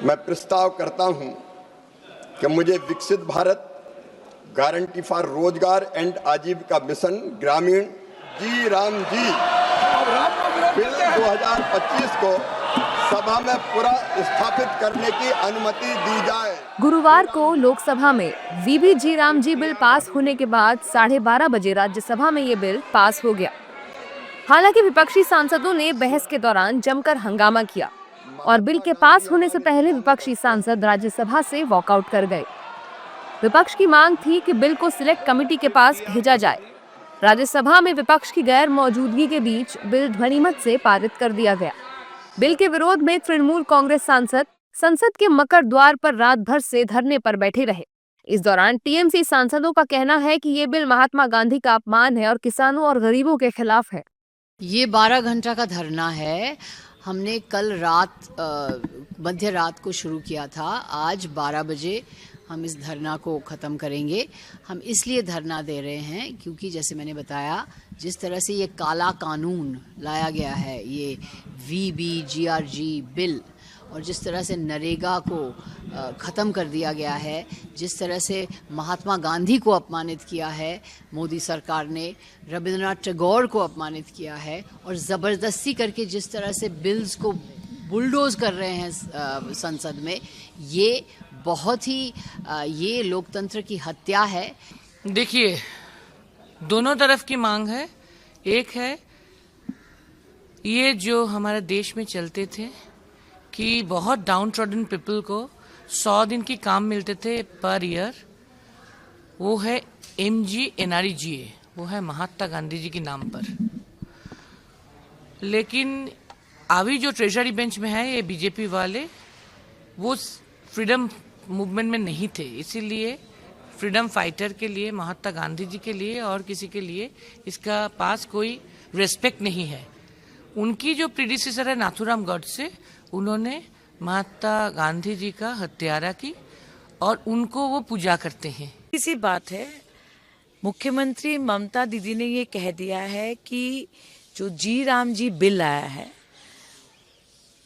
मैं प्रस्ताव करता हूं कि मुझे विकसित भारत गारंटी फॉर रोजगार एंड आजीविका मिशन ग्रामीण जी राम जी बिल 2025 को सभा में पूरा स्थापित करने की अनुमति दी जाए। गुरुवार को लोकसभा में वीबी जी राम जी बिल पास होने के बाद 12:30 बजे राज्यसभा में ये बिल पास हो गया। हालांकि विपक्षी सांसदों ने बहस के दौरान जमकर हंगामा किया और बिल के पास होने से पहले विपक्षी सांसद राज्यसभा से वॉकआउट कर गए। विपक्ष की मांग थी कि बिल को सिलेक्ट कमेटी के पास भेजा जाए। राज्यसभा में विपक्ष की गैर मौजूदगी के बीच बिल ध्वनिमत से पारित कर दिया गया। बिल के विरोध में तृणमूल कांग्रेस सांसद संसद के मकर द्वार पर रात भर से धरने पर बैठे रहे। इस दौरान टीएमसी सांसदों का कहना है कि ये बिल महात्मा गांधी का अपमान है और किसानों और गरीबों के खिलाफ है। ये 12 घंटा का धरना है। हमने कल रात मध्य रात को शुरू किया था। आज 12 बजे हम इस धरना को ख़त्म करेंगे। हम इसलिए धरना दे रहे हैं क्योंकि जैसे मैंने बताया, जिस तरह से ये काला कानून लाया गया है, ये VBGRG बिल, और जिस तरह से नरेगा को ख़त्म कर दिया गया है, जिस तरह से महात्मा गांधी को अपमानित किया है मोदी सरकार ने, रविंद्रनाथ टैगोर को अपमानित किया है, और ज़बरदस्ती करके जिस तरह से बिल्स को बुलडोज कर रहे हैं संसद में, ये बहुत ही ये लोकतंत्र की हत्या है। देखिए, दोनों तरफ की मांग है। एक है ये जो हमारे देश में चलते थे कि बहुत डाउन ट्रॉडन पीपल को 100 दिन की काम मिलते थे पर ईयर, वो है MGNREGA, वो है महात्मा गांधी जी के नाम पर। लेकिन अभी जो ट्रेजरी बेंच में है ये बीजेपी वाले, वो फ्रीडम मूवमेंट में नहीं थे, इसीलिए फ्रीडम फाइटर के लिए, महात्मा गांधी जी के लिए और किसी के लिए इसका पास कोई रेस्पेक्ट नहीं है। उनकी जो प्रीडिसेसर है नाथूराम गॉडसे, उन्होंने महात्मा गांधी जी का हत्यारा की और उनको वो पूजा करते हैं। इसी बात है, मुख्यमंत्री ममता दीदी ने ये कह दिया है कि जो जी राम जी बिल आया है,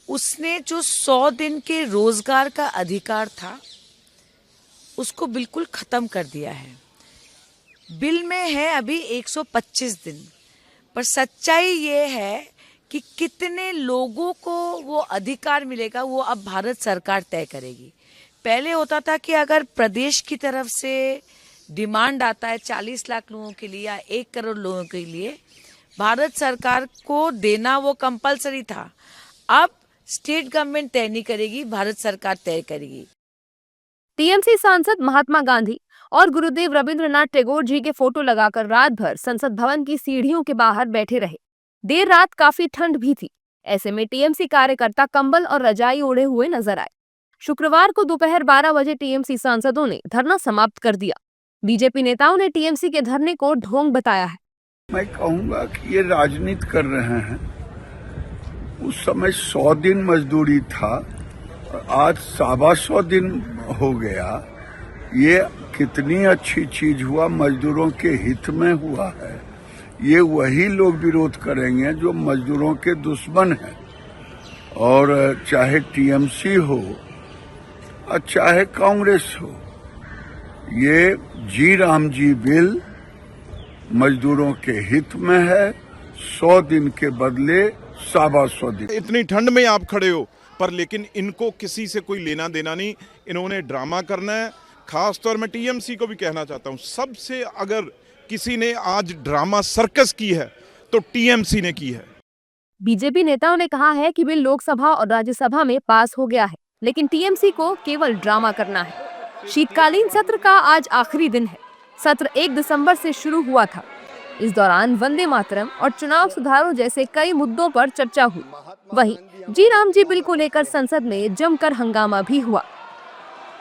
उसने जो 100 दिन के रोजगार का अधिकार था उसको बिल्कुल खत्म कर दिया है। बिल में है अभी 125 दिन, पर सच्चाई ये है कि कितने लोगों को वो अधिकार मिलेगा वो अब भारत सरकार तय करेगी। पहले होता था कि अगर प्रदेश की तरफ से डिमांड आता है 40 लाख लोगों के लिए या 1 करोड़ लोगों के लिए, भारत सरकार को देना वो कंपलसरी था। अब स्टेट गवर्नमेंट तय नहीं करेगी, भारत सरकार तय करेगी। टीएमसी सांसद महात्मा गांधी और गुरुदेव रविंद्रनाथ टैगोर जी के फोटो लगाकर रात भर संसद भवन की सीढ़ियों के बाहर बैठे रहे। देर रात काफी ठंड भी थी, ऐसे में टीएमसी कार्यकर्ता कंबल और रजाई ओढ़े हुए नजर आए। शुक्रवार को दोपहर 12 बजे टीएमसी सांसदों ने धरना समाप्त कर दिया। बीजेपी नेताओं ने टीएमसी के धरने को ढोंग बताया है। मैं कहूँगा कि ये राजनीति कर रहे हैं। उस समय 100 दिन मजदूरी था, आज 125 दिन हो गया। ये कितनी अच्छी चीज हुआ, मजदूरों के हित में हुआ है। ये वही लोग विरोध करेंगे जो मजदूरों के दुश्मन हैं, और चाहे टीएमसी हो और चाहे कांग्रेस हो। ये जी राम जी बिल मजदूरों के हित में है। 100 दिन के बदले 125 दिन। इतनी ठंड में आप खड़े हो, पर लेकिन इनको किसी से कोई लेना देना नहीं। इन्होंने ड्रामा करना है। खास तौर में टीएमसी को भी कहना चाहता हूं, सबसे अगर किसी ने आज ड्रामा सर्कस की है तो टीएमसी ने की है। बीजेपी नेताओं ने कहा है कि बिल लोकसभा और राज्यसभा में पास हो गया है, लेकिन टीएमसी को केवल ड्रामा करना है। शीतकालीन सत्र का आज आखिरी दिन है। सत्र 1 दिसंबर से शुरू हुआ था। इस दौरान वंदे मातरम और चुनाव सुधारों जैसे कई मुद्दों पर चर्चा हुई। वहीं जी राम जी बिल को लेकर संसद में जमकर हंगामा भी हुआ।